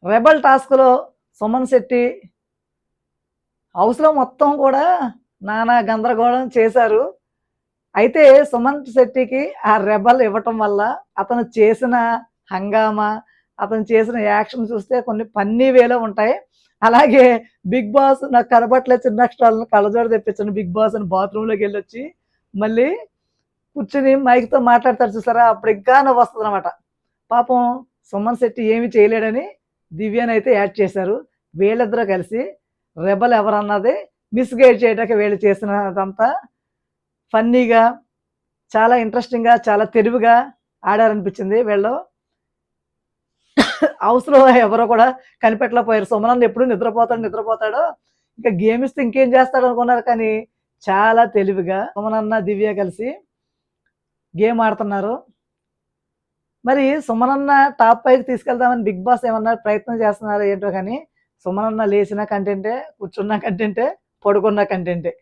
Rebel టాస్క్‌లో సుమన్ శెట్టి హౌస్‌లో మొత్తం కూడా నానా గందరగోళం చేశారు. అయితే సుమన్ శెట్టికి ఆ రెబల్ ఇవ్వటం వల్ల అతను చేసిన హంగామా, అతను చేసిన యాక్షన్ చూస్తే కొన్ని ఫన్నీ వేలో ఉంటాయి. అలాగే 'బిగ్ బాస్' నాకు కనపట్లేదు చిన్నక్షరాలను కళ్ళజోడు తెప్పించండి 'బిగ్ బాస్' అని బాత్రూమ్‌లోకెళ్ళొచ్చి మళ్ళీ కూర్చొని మైక్‌తో మాట్లాడతారు చూసారా? అప్పుడు ఇంకా నవ్వొస్తదనమాట. పాపం సుమన్ శెట్టి ఏమి చేయలేడని దివ్యనైతే యాడ్ చేశారు. వీళ్ళిద్దరూ కలిసి రెబెల్ ఎవరన్నది మిస్‌గైడ్ చేయడానికి వీళ్ళు చేసినదంతా ఫన్నీగా, చాలా ఇంట్రెస్టింగ్‌గా, చాలా తెలివిగా ఆడారనిపించింది వీళ్ళు. హౌస్‌లో ఎవరు కూడా కనిపెట్టలేకపోయారు. సుమనన్న ఎప్పుడు నిద్రపోతాడు, నిద్రపోతాడు. ఇంకా గేమ్ ఇస్తే ఇంకేం చేస్తాడనుకున్నారు కానీ, చాలా తెలివిగా సుమనన్న, దివ్య కలిసి గేమ్ ఆడుతున్నారు. మరి సుమనన్న టాప్ 5కి తీసుకెళ్దామని 'బిగ్ బాస్' ఏమన్నా ప్రయత్నం చేస్తున్నారో ఏంటో గాని, సుమనన్న లేచిన కంటెంటే, కూర్చున్న కంటెంటే, పడుకున్న కంటెంటే.